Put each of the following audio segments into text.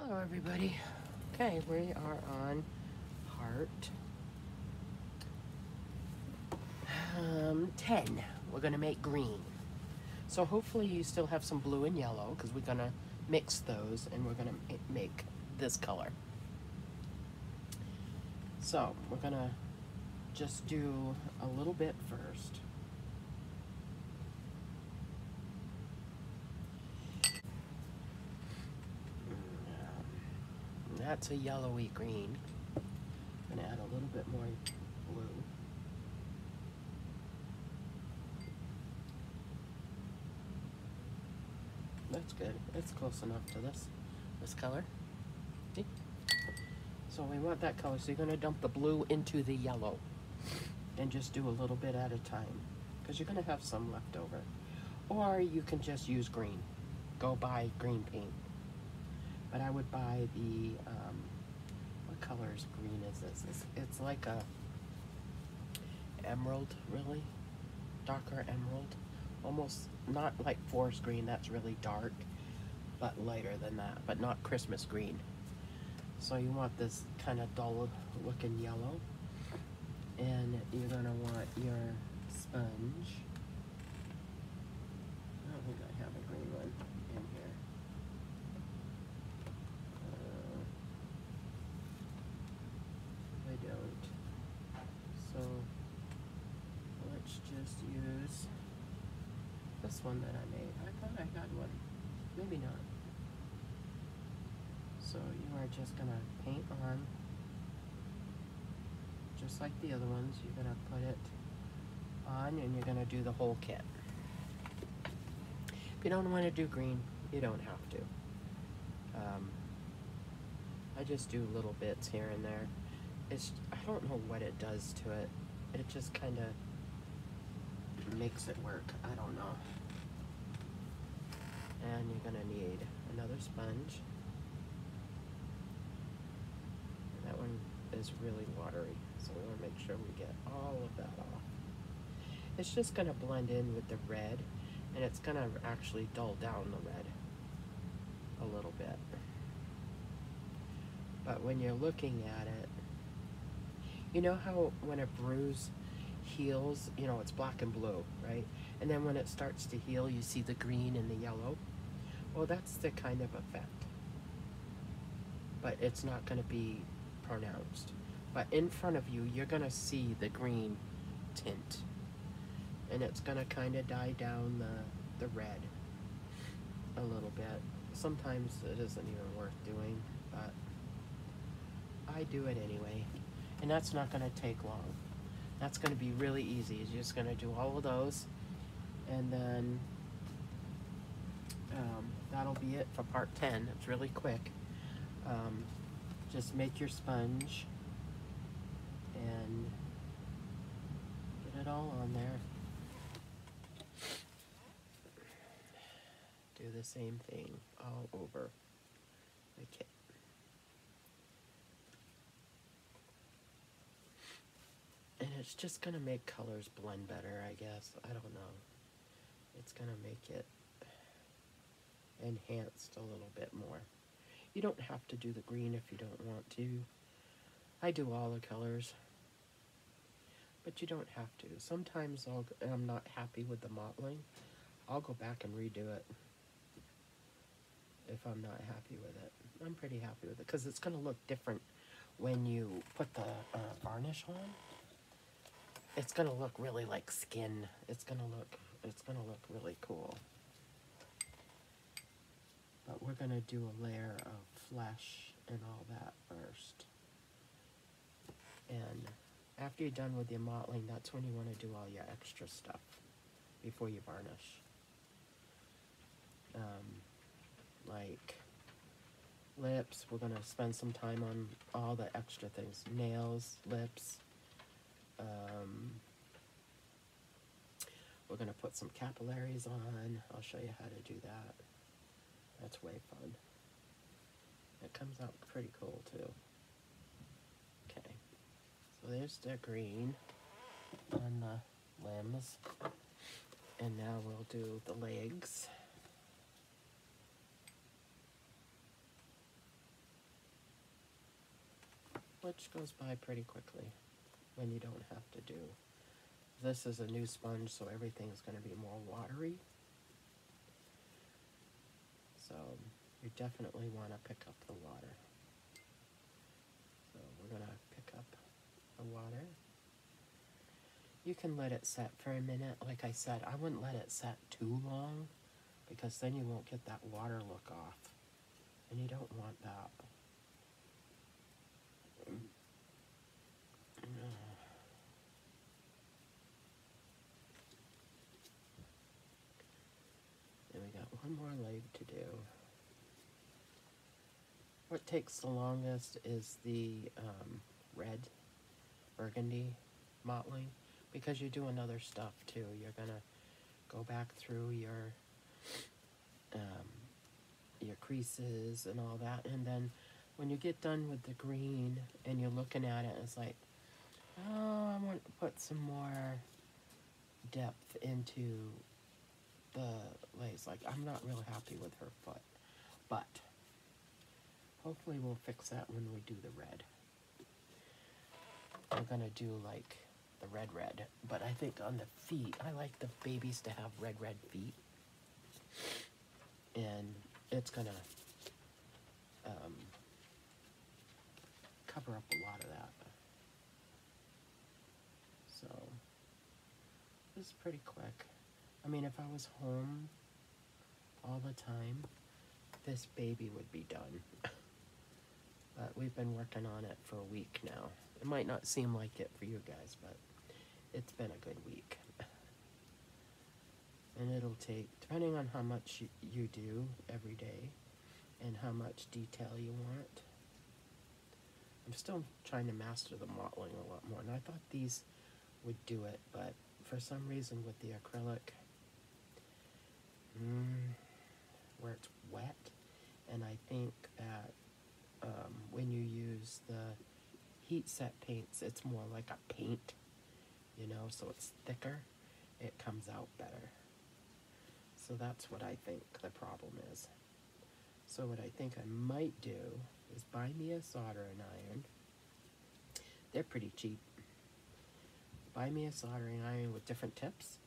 Hello everybody. Okay, we are on part 10. We're going to make green. So hopefully you still have some blue and yellow because we're going to mix those and we're going to make this color. So we're going to just do a little bit first. That's a yellowy green. I'm going to add a little bit more blue. That's good. It's close enough to this color. See? So we want that color. So you're going to dump the blue into the yellow and just do a little bit at a time because you're going to have some left over. Or you can just use green. Go buy green paint. But I would buy the, what color is green is this? It's like a emerald, really. Darker emerald. Almost not like forest green, that's really dark, but lighter than that, but not Christmas green. So you want this kind of dull looking yellow. And you're gonna want your sponge. I don't think I have a green one in here. I don't. So let's just use this one that I made. I thought I had one. Maybe not. So you are just gonna paint on, just like the other ones. You're gonna put it on and you're gonna do the whole kit. If you don't want to do green, you don't have to. I just do little bits here and there. I don't know what it does to it. It just kind of makes it work. I don't know. And you're gonna need another sponge. And that one is really watery, so we want to make sure we get all of that off. It's just gonna blend in with the red, and it's gonna actually dull down the red a little bit. But when you're looking at it, you know how when a bruise heals, you know, it's black and blue, right? And then when it starts to heal, you see the green and the yellow. Well, that's the kind of effect. But it's not going to be pronounced. But in front of you, you're going to see the green tint. And it's going to kind of dye down the red a little bit. Sometimes it isn't even worth doing, but I do it anyway. And that's not going to take long. That's going to be really easy. You're just going to do all of those, and then that'll be it for part 10. It's really quick. Just make your sponge and get it all on there. Do the same thing all over the kit. And it's just going to make colors blend better, I guess. I don't know. It's going to make it enhanced a little bit more. You don't have to do the green if you don't want to. I do all the colors. But you don't have to. Sometimes I'm not happy with the mottling. I'll go back and redo it if I'm not happy with it. I'm pretty happy with it because it's going to look different when you put the varnish on. It's gonna look really like skin. It's gonna look really cool. But we're gonna do a layer of flesh and all that first. And after you're done with your mottling, that's when you want to do all your extra stuff before you varnish. Like lips, we're gonna spend some time on all the extra things. Nails, lips. We're going to put some capillaries on. I'll show you how to do that. That's way fun. It comes out pretty cool too. Okay, so there's the green on the limbs. And now we'll do the legs. which goes by pretty quickly when you don't have to do. This is a new sponge, so everything's going to be more watery. So you definitely want to pick up the water. So we're going to pick up the water. You can let it set for a minute. Like I said, I wouldn't let it set too long because then you won't get that water look off. And you don't want that. And we got one more leg to do. What takes the longest is the red burgundy mottling, because you're doing other stuff too. You're gonna go back through your creases and all that, and then when you get done with the green and you're looking at it, it's like, oh, I want to put some more depth into the lace. Like, I'm not real happy with her foot, but hopefully we'll fix that when we do the red. We're gonna do like the red, but I think on the feet, I like the babies to have red feet, and it's gonna cover up a lot of that. So this is pretty quick. I mean, if I was home all the time, this baby would be done. But we've been working on it for a week now. It might not seem like it for you guys, but it's been a good week. And it'll take, depending on how much you do every day and how much detail you want. I'm still trying to master the mottling a lot more, and I thought these would do it, but for some reason with the acrylic, where it's wet, and I think that when you use the heat set paints, it's more like a paint, you know, so it's thicker, it comes out better. So that's what I think the problem is. So what I think I might do is buy me a soldering iron. They're pretty cheap. Buy me a soldering iron with different tips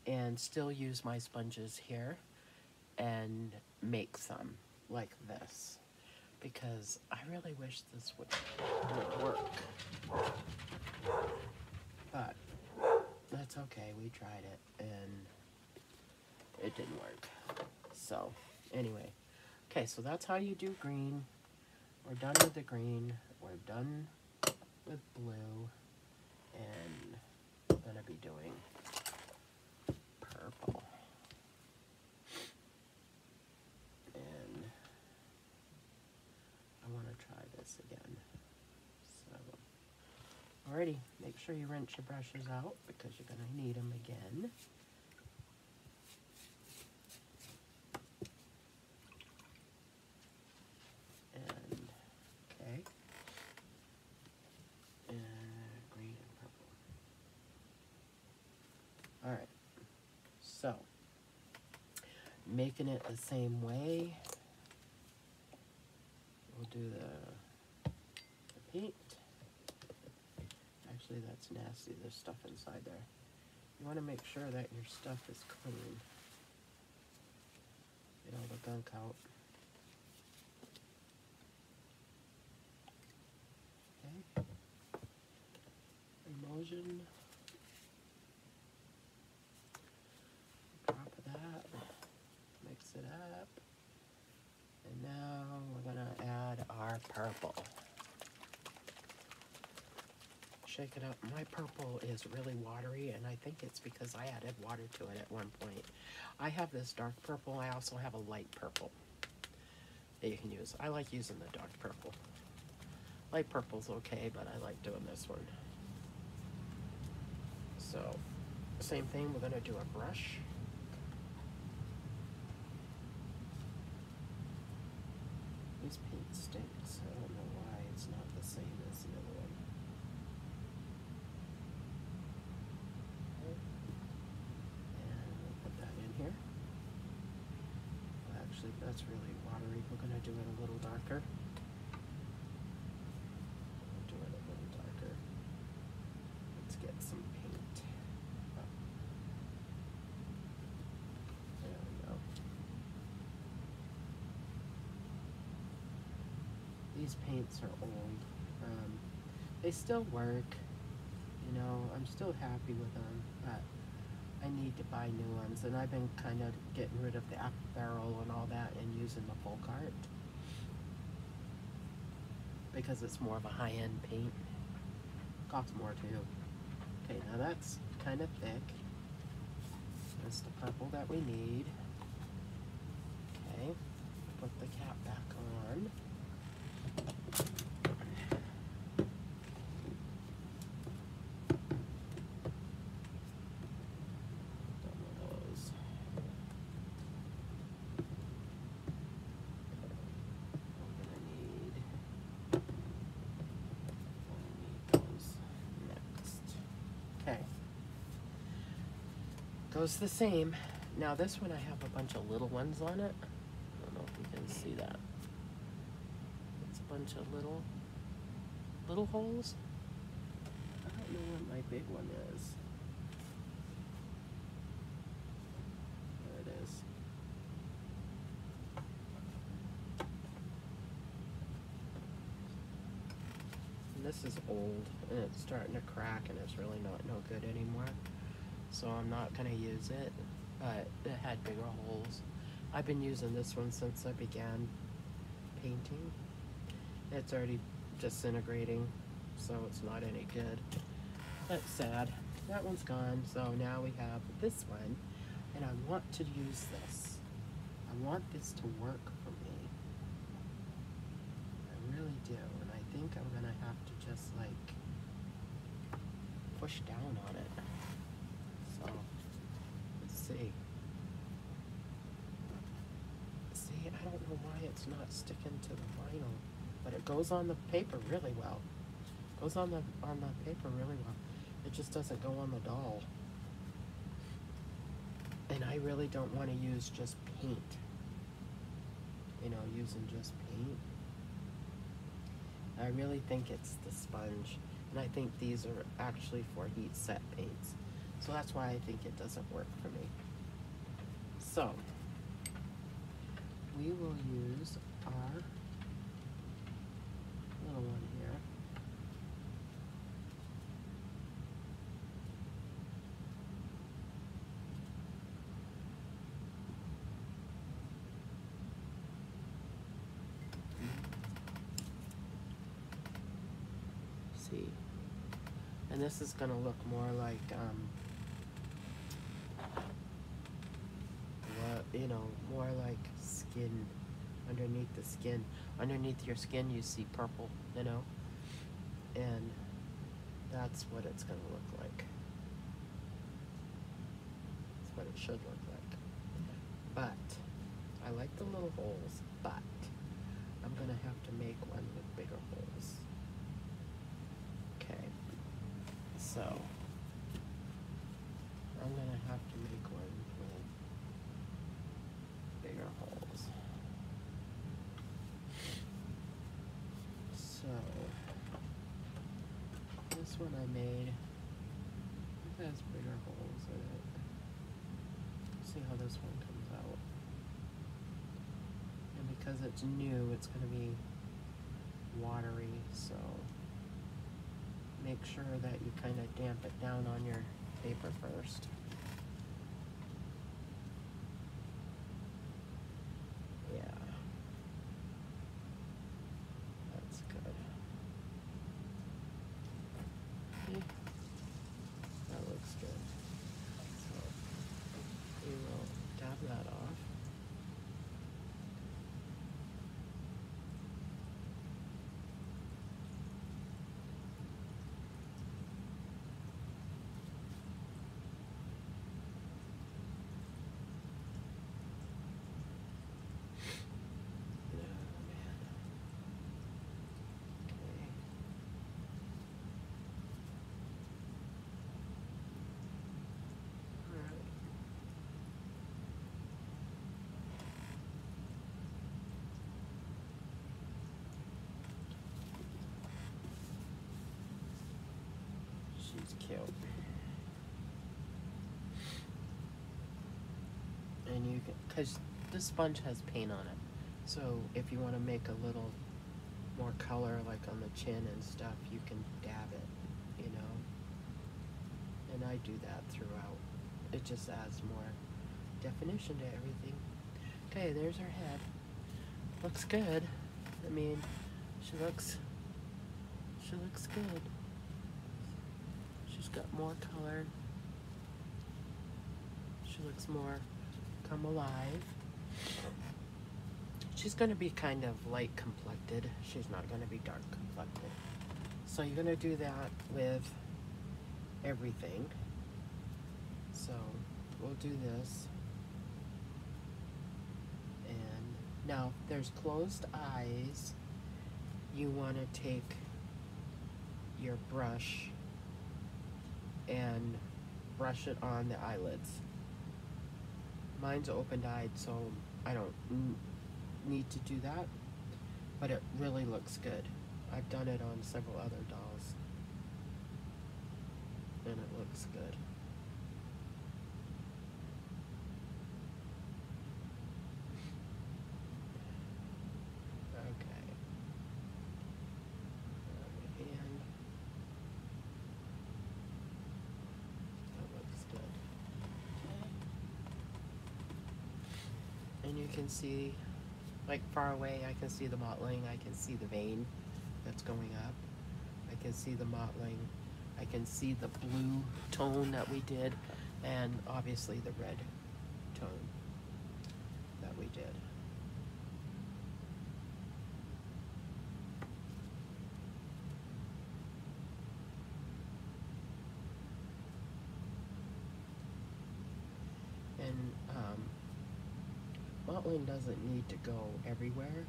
and still use my sponges here and make some like this, because I really wish this would work. But that's okay, we tried it and it didn't work. So anyway, okay, so that's how you do green. We're done with the green, we're done with blue, and we're gonna be doing purple. And I wanna try this again. So, alrighty, make sure you rinse your brushes out because you're gonna need them again. Alright, so making it the same way, we'll do the paint. Actually, that's nasty, there's stuff inside there. You want to make sure that your stuff is clean. Get all the gunk out. Okay. Emulsion. Mix it up, and now we're gonna add our purple. Shake it up. My purple is really watery, and I think it's because I added water to it at one point. I have this dark purple. I also have a light purple that you can use. I like using the dark purple. Light purple's okay, but I like doing this one. So, same thing, we're gonna do a brush. This paint stinks. I don't know why it's not the same as the other one. Okay. And we'll put that in here. Well, actually, that's really watery. We're going to do it a little darker. We'll do it these paints are old. They still work, you know, I'm still happy with them, but I need to buy new ones, and I've been kind of getting rid of the apple barrel and all that and using the full cart because it's more of a high-end paint. Costs more too. Okay, now that's kind of thick. That's the purple that we need. Okay, put the cap back on. Goes the same. Now this one I have a bunch of little ones on it. I don't know if you can see that. It's a bunch of little holes. I don't know what my big one is. There it is. And this is old and it's starting to crack and it's really not no good anymore. So I'm not going to use it, but it had bigger holes. I've been using this one since I began painting. It's already disintegrating, so it's not any good. That's sad. That one's gone, so now we have this one, and I want to use this. I want this to work for me. I really do, and I think I'm going to have to just like push down on it. So, let's see. See, I don't know why it's not sticking to the vinyl, but it goes on the paper really well. It goes on the paper really well. It just doesn't go on the doll. And I really don't want to use just paint. You know, using just paint. I really think it's the sponge, and I think these are actually for heat set paints. So that's why I think it doesn't work for me. So, we will use our little one here. See? And this is going to look more like, you know, more like skin, underneath the skin. Underneath your skin you see purple, you know, and that's what it's going to look like. That's what it should look like. But I like the little holes, but I'm going to have to make one with bigger holes. Okay, so I'm going to have to make one with bigger holes. So this one I made, it has bigger holes in it. Let's see how this one comes out. And because it's new, it's going to be watery, so make sure that you kind of damp it down on your paper first. Yeah, that's good. See? That looks good. So we will dab that off. She's cute. And you can, because this sponge has paint on it. So if you want to make a little more color, like on the chin and stuff, you can dab it, you know. And I do that throughout. It just adds more definition to everything. Okay, there's her head. Looks good. I mean, she looks good. She's got more color. She looks more come alive. She's going to be kind of light complected. She's not going to be dark complected. So you're going to do that with everything. So we'll do this. And now if there's closed eyes, you want to take your brush and brush it on the eyelids. Mine's open-eyed, so I don't need to do that, but it really looks good. I've done it on several other dolls, and it looks good. Okay. And that looks good. And you can see, like far away, I can see the mottling, I can see the vein that's going up, I can see the mottling, I can see the blue tone that we did, and obviously the red tone that we did. And mottling doesn't need to go everywhere.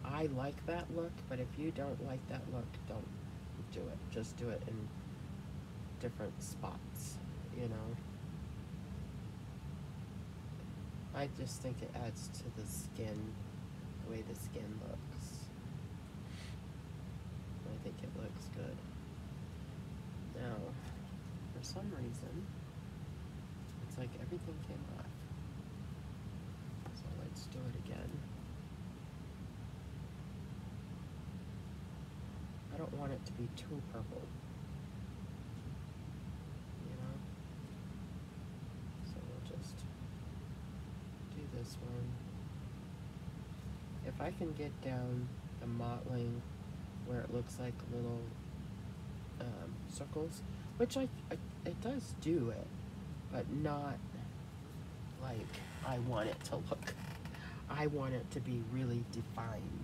I like that look, but if you don't like that look, don't do it. Just do it in different spots, you know. I just think it adds to the skin, the way the skin looks. I think it looks good. Now, for some reason, it's like everything came off. So let's do it again. I don't want it to be too purple, you know? So we'll just do this one. If I can get down the mottling where it looks like little circles, which it does do it, but not like I want it to look. I want it to be really defined.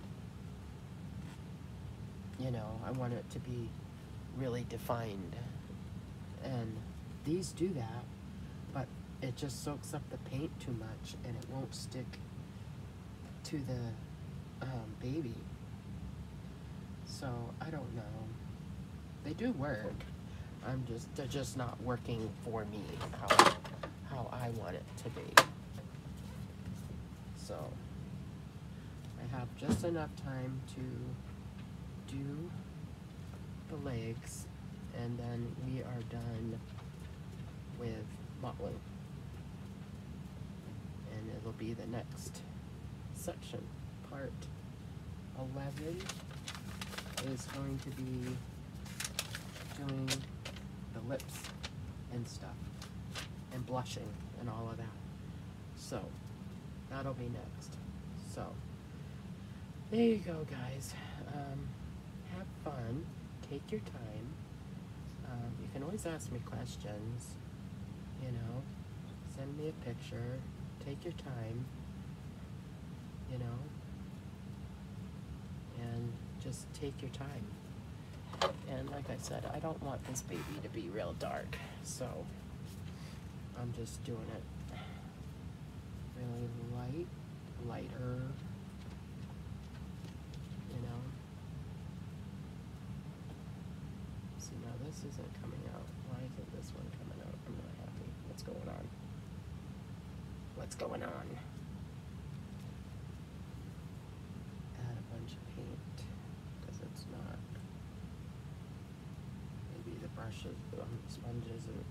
You know, I want it to be really defined. And these do that, but it just soaks up the paint too much and it won't stick to the baby. So, I don't know. They do work. They're just not working for me how I want it to be. So, I have just enough time to do the legs, and then we are done with mottling. And it'll be the next section. Part 11 is going to be doing the lips and stuff, and blushing and all of that. So, that'll be next. So, there you go, guys. Have fun. Take your time. You can always ask me questions. You know, send me a picture. Take your time. You know, and just take your time. And like I said, I don't want this baby to be real dark, so I'm just doing it really lighter, you know. See, now this isn't coming out. Why isn't this one coming out? I'm not happy. What's going on? What's going on? Add a bunch of paint, because it's not. Maybe the brushes, sponge isn't,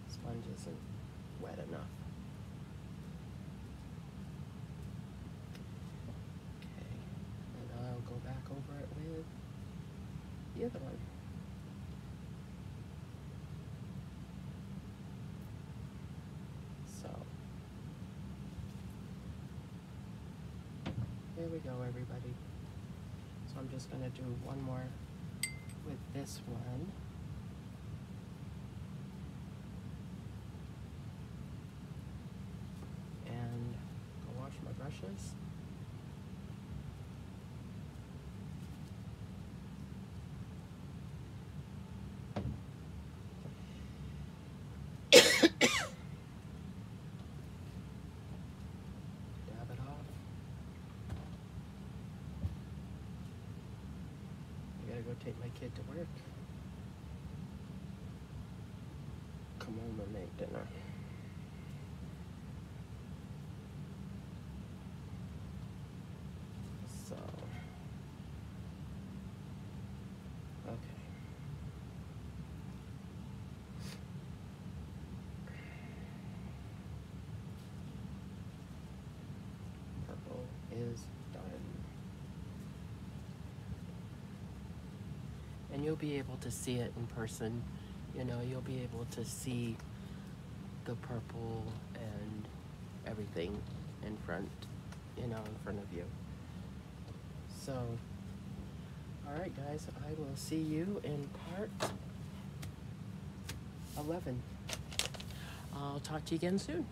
sponge isn't wet enough. Okay, and I'll go back There we go, everybody. So I'm just going to do one more with this one. And go wash my brushes. Go take my kid to work. Come home and make dinner. So, okay. Purple is done. And you'll be able to see it in person. You know, you'll be able to see the purple and everything in front, you know, in front of you. So, all right, guys, I will see you in part 11. I'll talk to you again soon.